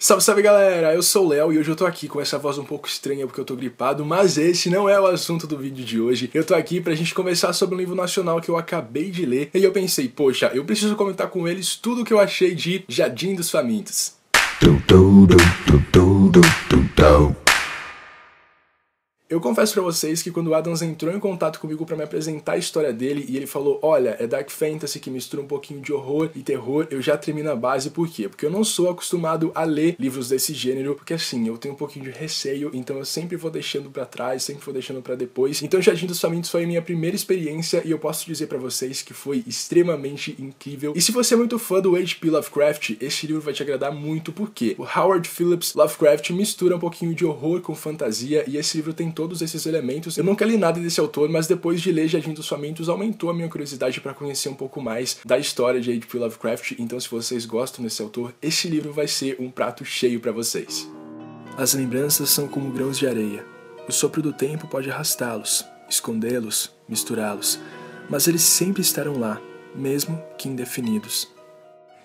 Salve, salve galera, eu sou o Léo e hoje eu tô aqui com essa voz um pouco estranha porque eu tô gripado, mas esse não é o assunto do vídeo de hoje. Eu tô aqui pra gente conversar sobre um livro nacional que eu acabei de ler e eu pensei, poxa, eu preciso comentar com eles tudo o que eu achei de Jardim dos Famintos. Eu confesso pra vocês que quando o Adams entrou em contato comigo pra me apresentar a história dele e ele falou, olha, é Dark Fantasy que mistura um pouquinho de horror e terror, eu já tremi na base. Por quê? Porque eu não sou acostumado a ler livros desse gênero, porque assim, eu tenho um pouquinho de receio, então eu sempre vou deixando pra trás, sempre vou deixando pra depois. Então Jardim dos Famintos foi a minha primeira experiência e eu posso dizer pra vocês que foi extremamente incrível. E se você é muito fã do H.P. Lovecraft, esse livro vai te agradar muito, porque o Howard Phillips Lovecraft mistura um pouquinho de horror com fantasia e esse livro tem todos esses elementos. Eu nunca li nada desse autor, mas depois de ler Jardim dos Famintos aumentou a minha curiosidade para conhecer um pouco mais da história de H.P. Lovecraft, então se vocês gostam desse autor, esse livro vai ser um prato cheio para vocês. As lembranças são como grãos de areia. O sopro do tempo pode arrastá-los, escondê-los, misturá-los, mas eles sempre estarão lá, mesmo que indefinidos.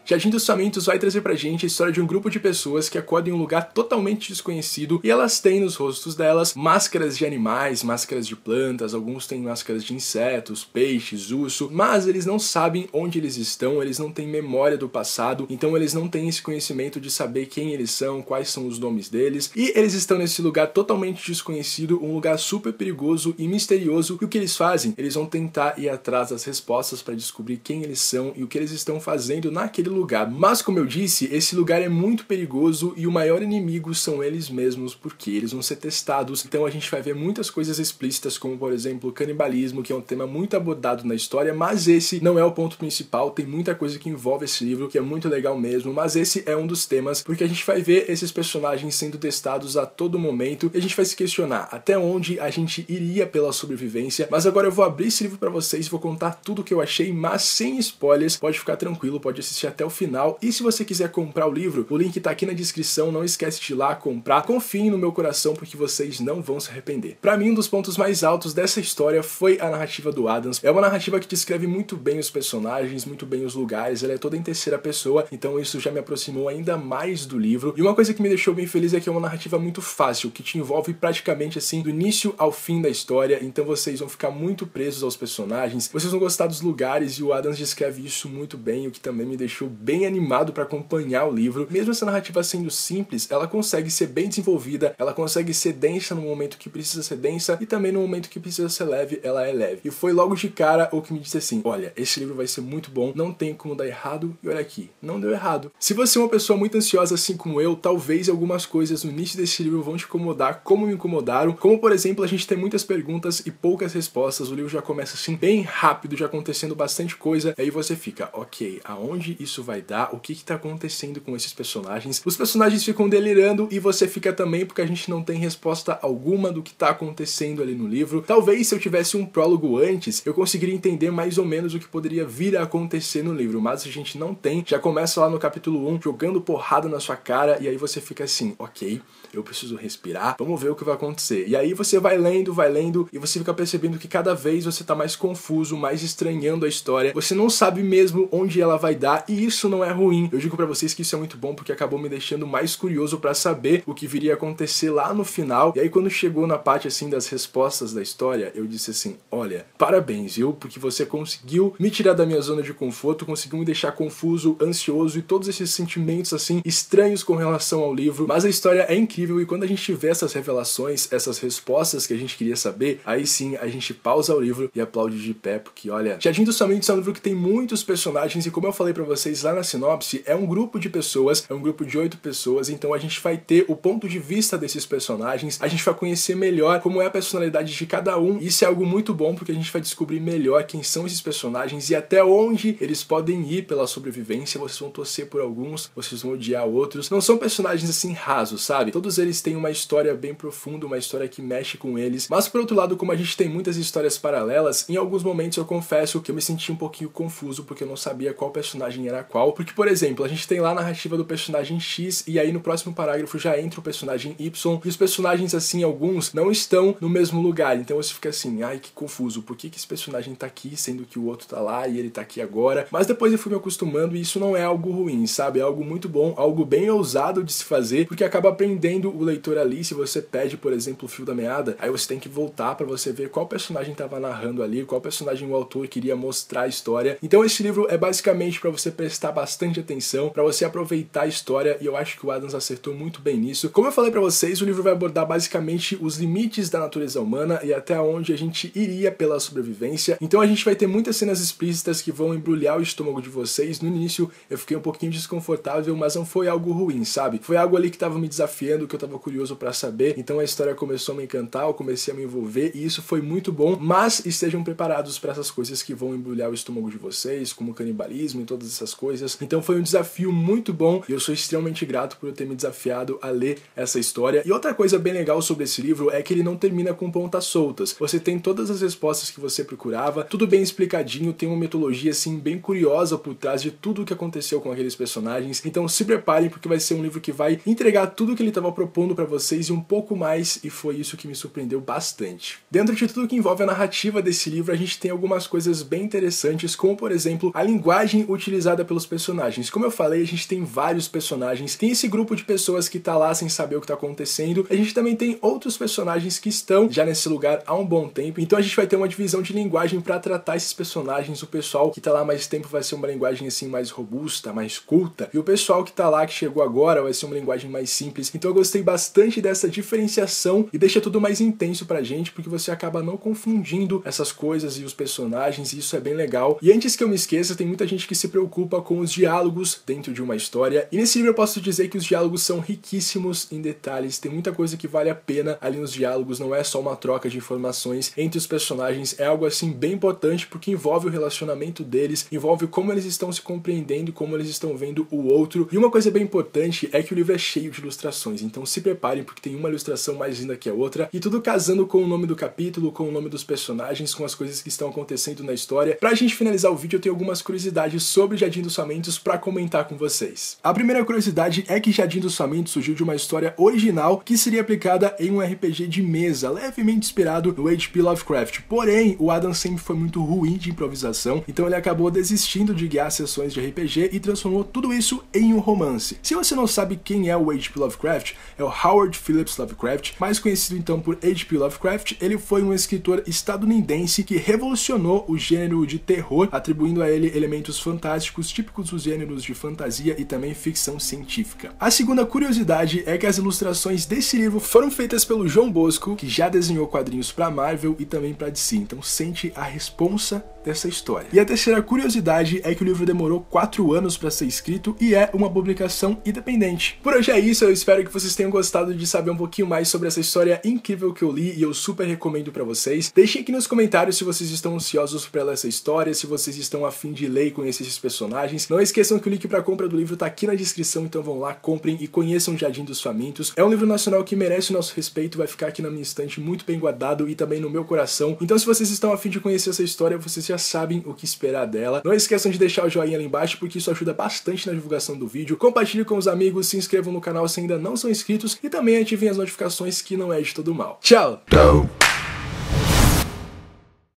Jardim dos Famintos vai trazer pra gente a história de um grupo de pessoas que acordam em um lugar totalmente desconhecido e elas têm nos rostos delas máscaras de animais, máscaras de plantas, alguns têm máscaras de insetos, peixes, urso, mas eles não sabem onde eles estão, eles não têm memória do passado, então eles não têm esse conhecimento de saber quem eles são, quais são os nomes deles, e eles estão nesse lugar totalmente desconhecido, um lugar super perigoso e misterioso, e o que eles fazem? Eles vão tentar ir atrás das respostas para descobrir quem eles são e o que eles estão fazendo naquele lugar. Mas como eu disse, esse lugar é muito perigoso e o maior inimigo são eles mesmos, porque eles vão ser testados. Então a gente vai ver muitas coisas explícitas, como por exemplo o canibalismo, que é um tema muito abordado na história, mas esse não é o ponto principal. Tem muita coisa que envolve esse livro, que é muito legal mesmo, mas esse é um dos temas, porque a gente vai ver esses personagens sendo testados a todo momento e a gente vai se questionar até onde a gente iria pela sobrevivência. Mas agora eu vou abrir esse livro pra vocês, vou contar tudo o que eu achei, mas sem spoilers. Pode ficar tranquilo, pode assistir até o final, e se você quiser comprar o livro, o link tá aqui na descrição, não esquece de ir lá comprar, confiem no meu coração porque vocês não vão se arrepender. Pra mim, um dos pontos mais altos dessa história foi a narrativa do Adams. É uma narrativa que descreve muito bem os personagens, muito bem os lugares, ela é toda em terceira pessoa, então isso já me aproximou ainda mais do livro, e uma coisa que me deixou bem feliz é que é uma narrativa muito fácil, que te envolve praticamente assim, do início ao fim da história, então vocês vão ficar muito presos aos personagens, vocês vão gostar dos lugares, e o Adams descreve isso muito bem, o que também me deixou bem animado para acompanhar o livro. Mesmo essa narrativa sendo simples, ela consegue ser bem desenvolvida, ela consegue ser densa no momento que precisa ser densa e também no momento que precisa ser leve, ela é leve. E foi logo de cara o que me disse assim, olha, esse livro vai ser muito bom, não tem como dar errado, e olha aqui, não deu errado. Se você é uma pessoa muito ansiosa assim como eu, talvez algumas coisas no início desse livro vão te incomodar, como me incomodaram, como por exemplo, a gente tem muitas perguntas e poucas respostas, o livro já começa assim, bem rápido, já acontecendo bastante coisa, e aí você fica, ok, aonde isso vai dar? O que tá acontecendo com esses personagens? Os personagens ficam delirando e você fica também porque a gente não tem resposta alguma do que tá acontecendo ali no livro. Talvez se eu tivesse um prólogo antes, eu conseguiria entender mais ou menos o que poderia vir a acontecer no livro, mas a gente não tem. Já começa lá no capítulo 1, jogando porrada na sua cara, e aí você fica assim, ok, eu preciso respirar, vamos ver o que vai acontecer. E aí você vai lendo, e você fica percebendo que cada vez você tá mais confuso, mais estranhando a história, você não sabe mesmo onde ela vai dar, e isso não é ruim. Eu digo pra vocês que isso é muito bom porque acabou me deixando mais curioso pra saber o que viria a acontecer lá no final. E aí quando chegou na parte assim das respostas da história, eu disse assim, olha, parabéns, viu? Porque você conseguiu me tirar da minha zona de conforto, conseguiu me deixar confuso, ansioso e todos esses sentimentos assim estranhos com relação ao livro. Mas a história é incrível e quando a gente vê essas revelações, essas respostas que a gente queria saber, aí sim a gente pausa o livro e aplaude de pé, porque olha, Jardim dos Famintos é um livro que tem muitos personagens e como eu falei pra vocês lá na sinopse, é um grupo de pessoas, é um grupo de 8 pessoas, então a gente vai ter o ponto de vista desses personagens, a gente vai conhecer melhor como é a personalidade de cada um, e isso é algo muito bom porque a gente vai descobrir melhor quem são esses personagens e até onde eles podem ir pela sobrevivência. Vocês vão torcer por alguns, vocês vão odiar outros, não são personagens assim rasos, sabe? Todos eles têm uma história bem profunda, uma história que mexe com eles, mas por outro lado, como a gente tem muitas histórias paralelas, em alguns momentos eu confesso que eu me senti um pouquinho confuso porque eu não sabia qual personagem era qual. qual, porque, por exemplo, a gente tem lá a narrativa do personagem X e aí no próximo parágrafo já entra o personagem Y e os personagens, assim, alguns não estão no mesmo lugar, então você fica assim, ai, que confuso, por que esse personagem tá aqui, sendo que o outro tá lá e ele tá aqui agora? Mas depois eu fui me acostumando e isso não é algo ruim, sabe? É algo muito bom, algo bem ousado de se fazer, porque acaba aprendendo o leitor ali. Se você pede, por exemplo, o fio da meada, aí você tem que voltar pra você ver qual personagem tava narrando ali, qual personagem o autor queria mostrar a história. Então esse livro é basicamente pra você prestar bastante atenção, pra você aproveitar a história, e eu acho que o Adams acertou muito bem nisso. Como eu falei pra vocês, o livro vai abordar basicamente os limites da natureza humana e até onde a gente iria pela sobrevivência. Então a gente vai ter muitas cenas explícitas que vão embrulhar o estômago de vocês. No início eu fiquei um pouquinho desconfortável, mas não foi algo ruim, sabe? Foi algo ali que tava me desafiando, que eu tava curioso pra saber. Então a história começou a me encantar, eu comecei a me envolver e isso foi muito bom, mas estejam preparados para essas coisas que vão embrulhar o estômago de vocês, como canibalismo e todas essas coisas. Então foi um desafio muito bom e eu sou extremamente grato por eu ter me desafiado a ler essa história. E outra coisa bem legal sobre esse livro é que ele não termina com pontas soltas. Você tem todas as respostas que você procurava, tudo bem explicadinho, tem uma mitologia assim bem curiosa por trás de tudo o que aconteceu com aqueles personagens. Então se preparem, porque vai ser um livro que vai entregar tudo o que ele estava propondo para vocês e um pouco mais, e foi isso que me surpreendeu bastante. Dentro de tudo que envolve a narrativa desse livro, a gente tem algumas coisas bem interessantes, como por exemplo, a linguagem utilizada pelos personagens. Como eu falei, a gente tem vários personagens, tem esse grupo de pessoas que tá lá sem saber o que tá acontecendo, a gente também tem outros personagens que estão já nesse lugar há um bom tempo, então a gente vai ter uma divisão de linguagem para tratar esses personagens. O pessoal que tá lá há mais tempo vai ser uma linguagem assim mais robusta, mais culta, e o pessoal que tá lá, que chegou agora, vai ser uma linguagem mais simples. Então eu gostei bastante dessa diferenciação e deixa tudo mais intenso pra gente, porque você acaba não confundindo essas coisas e os personagens, e isso é bem legal. E antes que eu me esqueça, tem muita gente que se preocupa com os diálogos dentro de uma história, e nesse livro eu posso dizer que os diálogos são riquíssimos em detalhes, tem muita coisa que vale a pena ali nos diálogos, não é só uma troca de informações entre os personagens, é algo assim bem importante, porque envolve o relacionamento deles, envolve como eles estão se compreendendo, como eles estão vendo o outro. E uma coisa bem importante é que o livro é cheio de ilustrações, então se preparem, porque tem uma ilustração mais linda que a outra, e tudo casando com o nome do capítulo, com o nome dos personagens, com as coisas que estão acontecendo na história. Pra gente finalizar o vídeo, eu tenho algumas curiosidades sobre Jardim dos Famintos pra comentar com vocês. A primeira curiosidade é que Jardim dos Famintos surgiu de uma história original que seria aplicada em um RPG de mesa, levemente inspirado no H.P. Lovecraft. Porém, o Adams sempre foi muito ruim de improvisação, então ele acabou desistindo de guiar sessões de RPG e transformou tudo isso em um romance. Se você não sabe quem é o H.P. Lovecraft, é o Howard Phillips Lovecraft, mais conhecido então por H.P. Lovecraft. Ele foi um escritor estadunidense que revolucionou o gênero de terror, atribuindo a ele elementos fantásticos típicos dos gêneros de fantasia e também ficção científica. A segunda curiosidade é que as ilustrações desse livro foram feitas pelo João Bosco, que já desenhou quadrinhos para Marvel e também para DC, então sente a responsa dessa história. E a terceira curiosidade é que o livro demorou 4 anos para ser escrito e é uma publicação independente. Por hoje é isso, eu espero que vocês tenham gostado de saber um pouquinho mais sobre essa história incrível que eu li e eu super recomendo para vocês. Deixem aqui nos comentários se vocês estão ansiosos para ler essa história, se vocês estão a fim de ler e conhecer esses personagens. Não esqueçam que o link para compra do livro tá aqui na descrição, então vão lá, comprem e conheçam Jardim dos Famintos. É um livro nacional que merece o nosso respeito, vai ficar aqui na minha estante muito bem guardado e também no meu coração. Então se vocês estão a fim de conhecer essa história, vocês já sabem o que esperar dela. Não esqueçam de deixar o joinha ali embaixo, porque isso ajuda bastante na divulgação do vídeo. Compartilhe com os amigos, se inscrevam no canal se ainda não são inscritos e também ativem as notificações, que não é de todo mal. Tchau!